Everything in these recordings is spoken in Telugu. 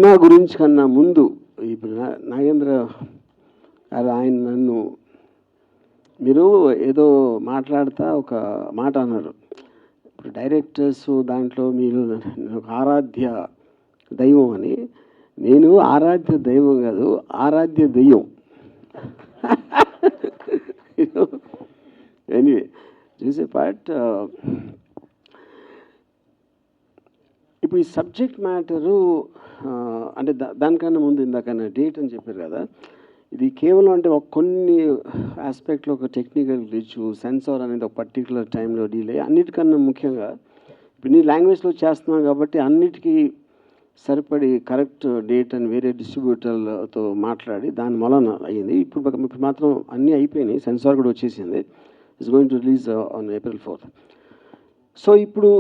సినిమా గురించి కన్నా ముందు ఇప్పుడు నాగేంద్ర గారు ఆయన నన్ను మీరు ఏదో మాట్లాడుతా ఒక మాట అన్నారు. ఇప్పుడు డైరెక్టర్స్ దాంట్లో మీరు ఒక ఆరాధ్య దైవం అని. నేను ఆరాధ్య దైవం కాదు, ఆరాధ్య దెయ్యం. ఎనీవే చూసే పార్ట్ ఇప్పుడు ఈ సబ్జెక్ట్ మ్యాటరు అంటే దానికన్నా ముందు ఇందాకన్నా డేట్ అని చెప్పారు కదా, ఇది కేవలం అంటే ఒక కొన్ని ఆస్పెక్ట్లో ఒక టెక్నికల్ గ్లిచ్, సెన్సార్ అనేది ఒక పర్టికులర్ టైంలో డీలే, అన్నిటికన్నా ముఖ్యంగా ఇప్పుడు నీ లాంగ్వేజ్లో చేస్తున్నావు కాబట్టి అన్నిటికీ సరిపడి కరెక్ట్ డేట్ అని వేరే డిస్ట్రిబ్యూటర్లతో మాట్లాడి దాని వలన అయ్యింది. ఇప్పుడు మాత్రం అన్నీ అయిపోయినాయి, సెన్సార్ కూడా వచ్చేసింది. It's going to release on April 4th. So ఇప్పుడు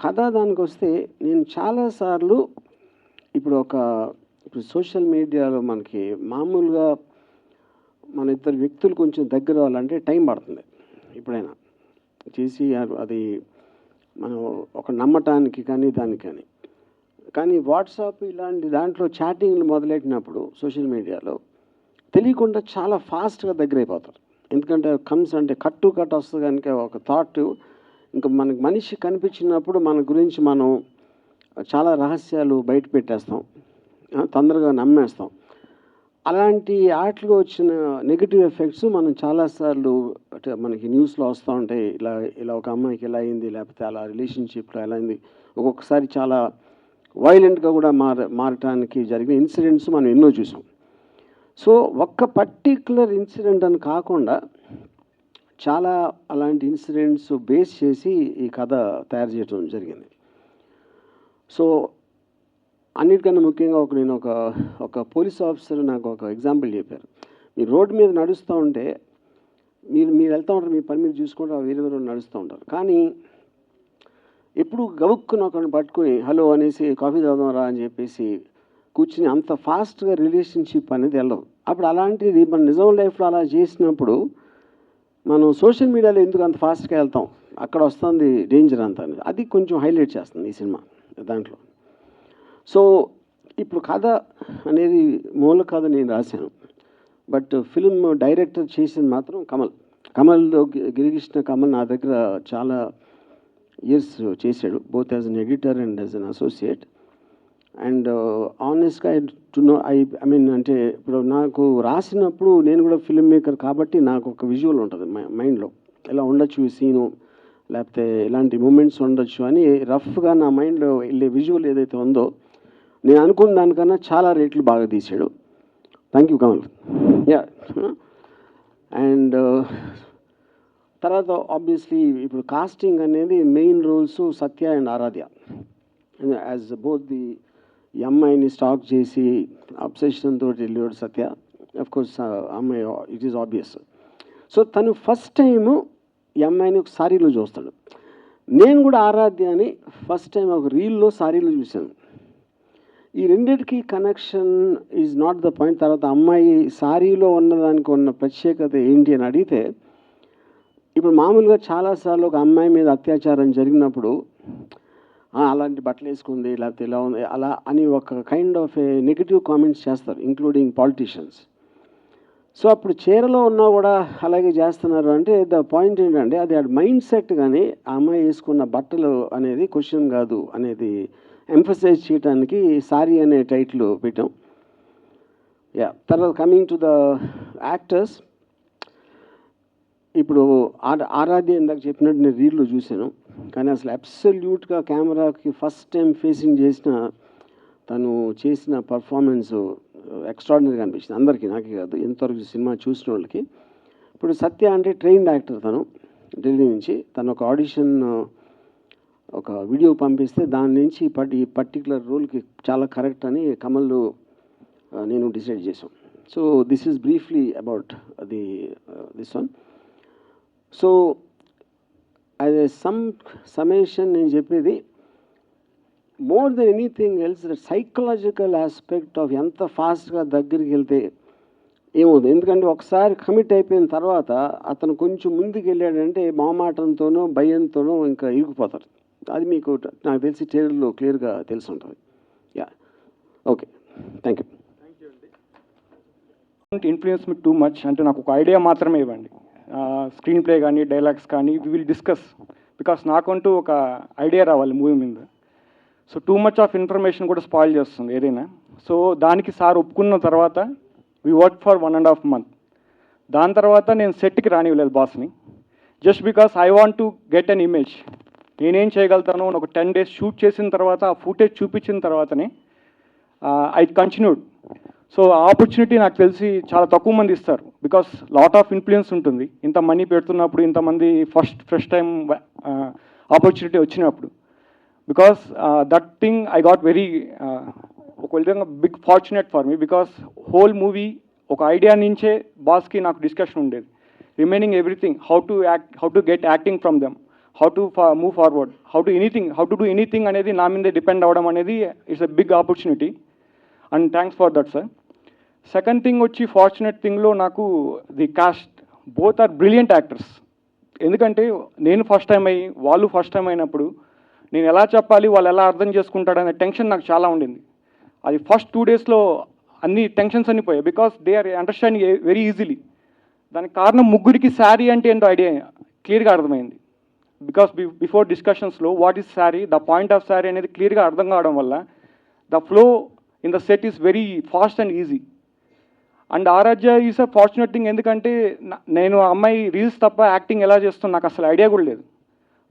కథ దానికి వస్తే నేను చాలాసార్లు ఇప్పుడు సోషల్ మీడియాలో మనకి మామూలుగా మన ఇద్దరు వ్యక్తులు కొంచెం దగ్గర అవ్వాలంటే టైం పడుతుంది. ఎప్పుడైనా చేసి అది మనం ఒక నమ్మటానికి కానీ దానికి కానీ వాట్సాప్ ఇలాంటి దాంట్లో చాటింగ్లు మొదలెట్టినప్పుడు సోషల్ మీడియాలో తెలియకుండా చాలా ఫాస్ట్గా దగ్గర అయిపోతారు. ఎందుకంటే కమ్స్ అంటే కట్టు వస్తుంది కనుక ఒక థాట్ ఇంకా మనకు మనిషి కనిపించినప్పుడు మన గురించి మనం చాలా రహస్యాలు బయట పెట్టేస్తాం, తొందరగా నమ్మేస్తాం. అలాంటి ఆటలు వచ్చిన నెగిటివ్ ఎఫెక్ట్స్ మనం చాలాసార్లు అంటే మనకి న్యూస్లో వస్తూ ఉంటాయి. ఇలా ఒక అమ్మాయికి ఎలా అయింది, లేకపోతే అలా రిలేషన్షిప్లో ఎలా అయింది, ఒక్కొక్కసారి చాలా వైలెంట్గా కూడా మారటానికి జరిగిన ఇన్సిడెంట్స్ మనం ఎన్నో చూసాం. సో ఒక్క పర్టిక్యులర్ ఇన్సిడెంట్ అని కాకుండా చాలా అలాంటి ఇన్సిడెంట్స్ బేస్ చేసి ఈ కథ తయారు చేయడం జరిగింది. సో అన్నిటికన్నా ముఖ్యంగా నేను ఒక పోలీస్ ఆఫీసర్ నాకు ఒక ఎగ్జాంపుల్ చెప్పారు. మీరు రోడ్డు మీద నడుస్తూ ఉంటే మీరు వెళ్తూ ఉంటారు, మీ పని మీరు చూసుకుంటూ వేరే నడుస్తూ ఉంటారు. కానీ ఎప్పుడు గవుక్కుని ఒకరిని పట్టుకుని హలో అనేసి కాఫీ తాగుదాం రా అని చెప్పేసి కూర్చుని అంత ఫాస్ట్గా రిలేషన్షిప్ అనేది వెళ్ళదు. అప్పుడు అలాంటిది మన నిజం లైఫ్లో అలా చేసినప్పుడు మనం సోషల్ మీడియాలో ఎందుకు అంత ఫాస్ట్గా వెళ్తాం, అక్కడ వస్తుంది డేంజర్ అంతా అని అది కొంచెం హైలైట్ చేస్తుంది ఈ సినిమా దాంట్లో. సో ఇప్పుడు కథ అనేది మూల కథ నేను రాశాను, బట్ ఫిల్మ్ డైరెక్టర్ చేసింది మాత్రం కమల్ గిరికృష్ణ కమల్ నా దగ్గర చాలా ఇయర్స్ చేశాడు, both as an editor and as an associate. And ఆనెస్ట్గా ఐ మీన్ అంటే ఇప్పుడు నాకు రాసినప్పుడు నేను కూడా ఫిల్మ్ మేకర్ కాబట్టి నాకు ఒక విజువల్ ఉంటుంది మైండ్లో, ఇలా ఉండొచ్చు ఈ సీను, లేకపోతే ఇలాంటి మూమెంట్స్ ఉండొచ్చు అని రఫ్గా నా మైండ్లో వెళ్ళే విజువల్ ఏదైతే ఉందో నేను అనుకున్న దానికన్నా చాలా రేట్లు బాగా తీశాడు. Thank you Kamal. Yeah and తర్వాత ఆబ్వియస్లీ ఇప్పుడు కాస్టింగ్ అనేది main roles Satya and Aaradhya. As both ఈ అమ్మాయిని స్టాక్ చేసి అబ్సెషన్ తోటి వెళ్ళాడు సత్య. అఫ్కోర్స్ అమ్మాయి ఇట్ ఈస్ ఆబ్వియస్. సో తను ఫస్ట్ టైము ఈ అమ్మాయిని ఒక సారీలో చూస్తాడు. నేను కూడా ఆరాధ్య అని ఫస్ట్ టైం ఒక రీల్లో సారీలో చూశాను. ఈ రెండింటికి connection is not the point. తర్వాత అమ్మాయి సారీలో ఉన్నదానికి ఉన్న ప్రత్యేకత ఏంటి అని అడిగితే, ఇప్పుడు మామూలుగా చాలాసార్లు ఒక అమ్మాయి మీద అత్యాచారం జరిగినప్పుడు అలాంటి బట్టలు వేసుకుంది, లేకపోతే ఇలా ఉంది అలా అని ఒక kind of A negative comments చేస్తారు, ఇంక్లూడింగ్ పాలిటీషియన్స్. సో అప్పుడు చీరలో ఉన్నా కూడా అలాగే చేస్తున్నారు అంటే ద పాయింట్ ఏంటంటే అది మైండ్ సెట్. కానీ ఆ అమ్మాయి వేసుకున్న బట్టలు అనేది క్వశ్చన్ కాదు అనేది ఎంఫసైజ్ చేయడానికి సారీ అనే టైటిల్ పెట్టాం. యా తర్వాత కమింగ్ టు ద యాక్టర్స్, ఇప్పుడు ఆరాధ్య ఇందాక చెప్పినట్టు నేను రీల్లో చూశాను, కానీ అసలు అబ్సల్యూట్గా కెమెరాకి ఫస్ట్ టైం ఫేసింగ్ చేసిన తను చేసిన పర్ఫార్మెన్స్ ఎక్స్ట్రాడినరీగా అనిపించింది అందరికీ, నాకే కాదు ఎంతవరకు సినిమా చూసిన వాళ్ళకి. ఇప్పుడు సత్య అంటే ట్రైన్డ్ యాక్టర్, తను ఢిల్లీ నుంచి. తను ఒక ఆడిషన్ ఒక వీడియో పంపిస్తే దాని నుంచి ఈ పర్టికులర్ రోల్కి చాలా కరెక్ట్ అని కమల్ నేను డిసైడ్ చేసాం. So this is briefly about this one. So as a summation నేను చెప్పేది, more than anything else the psychological aspect of ఎంత ఫాస్ట్గా దగ్గరికి వెళ్తే ఏమవుతుంది. ఎందుకంటే ఒకసారి కమిట్ అయిపోయిన తర్వాత అతను కొంచెం ముందుకు వెళ్ళాడంటే మొహమాటంతోనో భయంతోనో ఇంకా ఇరుకుపోతారు. అది మీకు నాకు తెలిసి ట్రైలర్లో క్లియర్గా తెలిసి ఉంటుంది. Yeah okay. Thank you. Influence me too much అంటే నాకు ఒక ఐడియా మాత్రమే ఇవ్వండి, స్క్రీన్ ప్లే కానీ డైలాగ్స్ కానీ వి విల్ డిస్కస్, బికాస్ నాకంటూ ఒక ఐడియా రావాలి మూవీ మీద. So too much of information కూడా స్పాయిల్ చేస్తుంది ఏదైనా. సో దానికి సార్ ఒప్పుకున్న తర్వాత వి వర్క్ ఫర్ 1.5 months. దాని తర్వాత నేను సెట్కి రానివ్వలేదు బాస్ని, just because I want to get an image. నేనేం చేయగలుగుతాను ఒక 10 days షూట్ చేసిన తర్వాత ఆ ఫుటేజ్ చూపించిన తర్వాతనే ఐ కంటిన్యూడ్. సో ఆపర్చునిటీ నాకు తెలిసి చాలా తక్కువ మంది ఇస్తారు, బికాస్ లాట్ ఆఫ్ ఇన్ఫ్లుయెన్స్ ఉంటుంది ఇంత మనీ పెడుతున్నప్పుడు, ఇంతమంది ఫస్ట్ టైం ఆపర్చునిటీ వచ్చినప్పుడు. Because that thing I got very ఒక విధంగా big fortunate for me, because whole movie ఒక ఐడియా నుంచే బాస్కి నాకు డిస్కషన్ ఉండేది. Remaining everything, how to get acting from them, how to move forward, how to do anything అనేది నా మీదే డిపెండ్ అవ్వడం అనేది it's a big opportunity, and thanks for that sir. Second thing వచ్చి ఫార్చునేట్ థింగ్లో నాకు the cast both are brilliant actors. ఎందుకంటే నేను ఫస్ట్ టైం అయ్యి వాళ్ళు ఫస్ట్ టైం అయినప్పుడు నేను ఎలా చెప్పాలి, వాళ్ళు ఎలా అర్థం చేసుకుంటాడనే టెన్షన్ నాకు చాలా ఉండింది. అది ఫస్ట్ 2 daysలో అన్ని టెన్షన్స్ అన్ని పోయాయి, because they are understanding very easily. దానికి కారణం ముగ్గురికి శారీ అంటే ఏంటో ఐడియా క్లియర్గా అర్థమైంది. బికాస్ బిఫోర్ డిస్కషన్స్లో what is Saaree, the point of Saaree అనేది క్లియర్గా అర్థం కావడం వల్ల the flow in the set is very fast and easy. And Aaradhya is a fortunate thing, ఎందుకంటే నేను అమ్మాయి రీల్స్ తప్ప యాక్టింగ్ ఎలా చేస్తున్నా నాకు అసలు ఐడియా కూడా లేదు.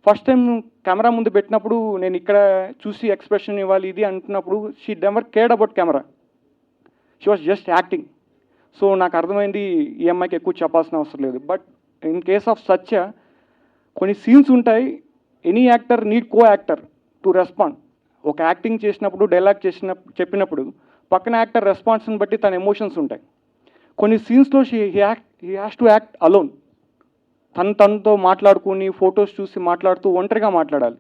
ఫస్ట్ టైం కెమెరా ముందు పెట్టినప్పుడు నేను ఇక్కడ చూసి ఎక్స్ప్రెషన్ ఇవ్వాలి ఇది అంటున్నప్పుడు she never cared about camera, she was just acting. So నాకు అర్థమైంది ఈ అమ్మాయికి ఎక్కువ చెప్పాల్సిన అవసరం లేదు. But in case of Satya కొన్ని సీన్స్ ఉంటాయి, any actor need co actor to respond. ఒక యాక్టింగ్ చేసినప్పుడు డైలాగ్ చెప్పినప్పుడు పక్కన యాక్టర్ రెస్పాన్స్ని బట్టి తన ఎమోషన్స్ ఉంటాయి. కొన్ని సీన్స్లో he has to act alone, తనతో మాట్లాడుకుని ఫొటోస్ చూసి మాట్లాడుతూ ఒంటరిగా మాట్లాడాలి.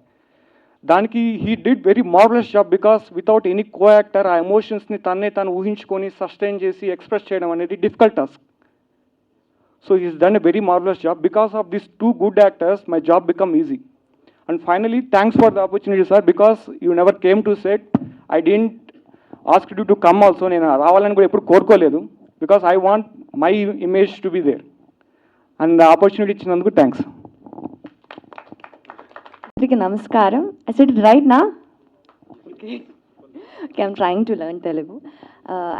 దానికి he did very marvellous job, because without any co actor ఆ ఎమోషన్స్ని తను ఊహించుకొని సస్టైన్ చేసి ఎక్స్ప్రెస్ చేయడం అనేది difficult task. So he's done a very marvellous job. Because of this 2 good actors my job become easy. And finally thanks for the opportunity sir, because you never came to set, I didn't ask you to come also. నేను రావాలని కూడా ఎప్పుడు కోరుకోలేదు, because I want my image to be there. And opportunity ఇచ్చినందుకు థ్యాంక్స్. నమస్కారం. I said it right now? Okay, I'm trying to learn Telugu.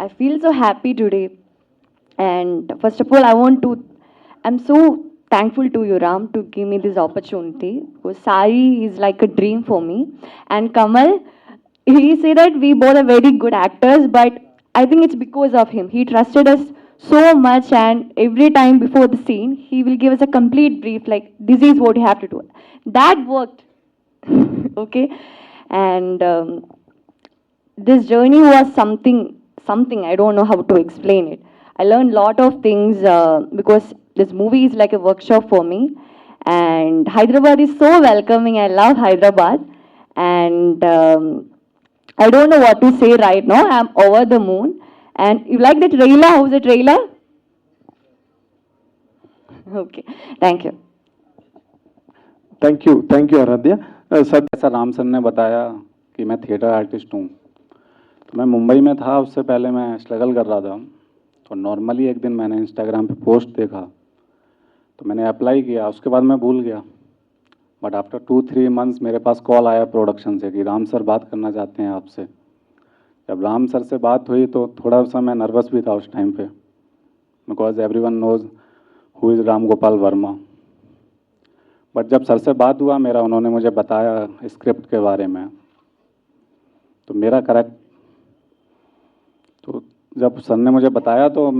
I feel so happy today. And first of all, I'm so thankful to you, Ram, to give me this opportunity. Because Sai is like a dream for me. And Kamal, he said that we both are very good actors, but I think it's because of him. He trusted us so much, and every time before the scene, he will give us a complete brief, like, this is what you have to do. That worked. Okay? And this journey was something, I don't know how to explain it. I learned a lot of things because this movie is like a workshop for me. And Hyderabad is so welcoming. I love Hyderabad. And I don't know what to say right now. I'm over the moon. And you like the trailer? How's the trailer? Okay. Thank you. Thank you Aaradhya. Sir, जैसा राम सर ने बताया कि मैं थिएटर आर्टिस्ट हूँ, तो मैं मुंबई में था, उससे पहले मैं स्ट्रगल कर रहा था. तो नॉर्मली एक दिन मैंने इंस्टाग्राम पे पोस्ट देखा, तो मैंने अप्लाई किया. उसके बाद मैं भूल गया. बट आफ्टर 2-3 months मेरे पास कॉल आया प्रोडक्शन से कि राम सर बात करना चाहते हैं आपसे. जब राम सर से बात हुई तो थोड़ा सा मैं नर्वस भी था उस टाइम पे, because everyone knows who is Ram Gopal Varma. But जब सर से बात हुआ मेरा, उन्होंने मुझे बताया स्क्रिप्ट के बारे में, तो मेरा करेक्ट, तो जब सर ने मुझे बताया तो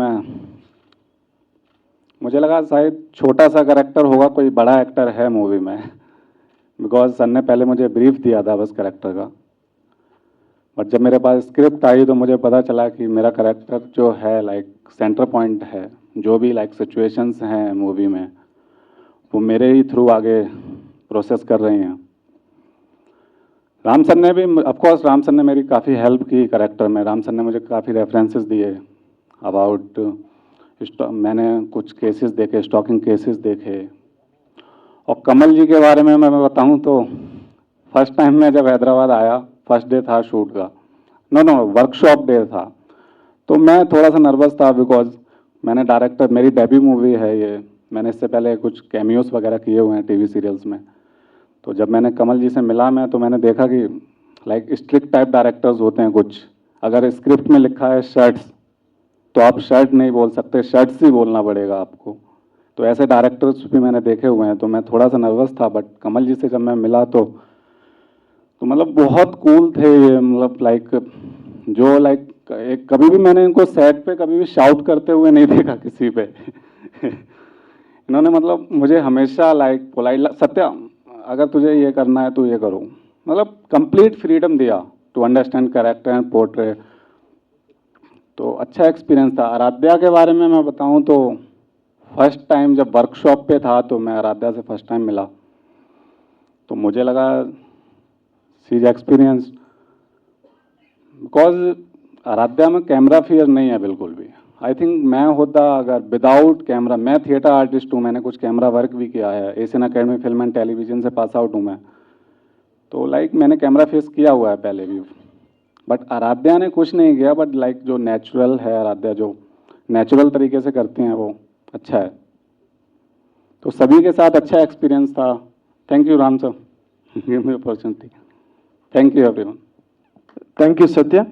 मुझे लगा शायद छोटा सा करेक्टर होगा, कोई बड़ा एक्टर है मूवी में, बिकॉज सर ने पहले मुझे ब्रीफ दिया था बस करेक्टर का. बट जब मेरे पास स्क्रिप्ट आई तो मुझे पता चला कि मेरा करेक्टर जो है लाइक सेंटर पॉइंट है, जो भी लाइक सिचुएशंस हैं मूवी में वो मेरे ही थ्रू आगे प्रोसेस कर रही हैं. राम सर ने भी, ऑफकोर्स राम सर ने मेरी काफ़ी हेल्प की करेक्टर में. राम सर ने मुझे काफ़ी रेफरेंसेस दिए अबाउट, मैंने कुछ केसेस देखे, स्टॉकिंग केसेस देखे. और कमल जी के बारे में मैं बताऊं तो फर्स्ट टाइम मैं जब हैदराबाद आया, फर्स्ट डे था शूट का, नो वर्कशॉप डे था, तो मैं थोड़ा सा नर्वस था बिकॉज मैंने डायरेक्टर, मेरी डेब्यू मूवी है ये, मैंने इससे पहले कुछ कैमियोस वगैरह किए हुए हैं टीवी सीरियल्स में। तो जब मैंने कमल जी से मिला मैं, तो मैंने देखा कि लाइक स्ट्रिक्ट टाइप डायरेक्टर्स होते हैं कुछ, अगर स्क्रिप्ट में लिखा है शर्ट्स तो आप शर्ट नहीं बोल सकते, शर्ट्स ही बोलना पड़ेगा आपको। तो ऐसे डायरेक्टर्स भी मैंने देखे हुए हैं, तो मैं थोड़ा सा नर्वस था, बट कमल जी से जब मैं मिला तो मतलब बहुत कूल थे ये, मतलब लाइक जो लाइक एक कभी भी मैंने इनको सेट पे कभी भी शाउट करते हुए नहीं देखा किसी पे इन्होंने मतलब मुझे हमेशा लाइक पोलाइट, सत्या अगर तुझे ये करना है तो ये करो, मतलब कंप्लीट फ्रीडम दिया to understand character and portray. तो अच्छा एक्सपीरियंस था। आराध्या के बारे में मैं बताऊं तो फर्स्ट टाइम जब वर्कशॉप पे था तो मैं आराध्या से फर्स्ट टाइम मिला, तो मुझे लगा सी इज एक्सपीरियंस, बिकॉज आराध्या में कैमरा फियर नहीं है बिल्कुल भी। आई थिंक मैं होता अगर विदाउट कैमरा, मैं थिएटर आर्टिस्ट हूँ, मैंने कुछ कैमरा वर्क भी किया है, Asian academy film and television से पास आउट हूँ मैं, तो लाइक मैंने कैमरा फेस किया हुआ है पहले भी। बट आराध्या ने कुछ नहीं किया, बट लाइक जो नेचुरल है आराध्या, जो नेचुरल तरीके से करती हैं वो अच्छा है। तो सभी के साथ अच्छा एक्सपीरियंस था। Thank you Ram sir, give me opportunity. Thank you everyone. Thank you Satya.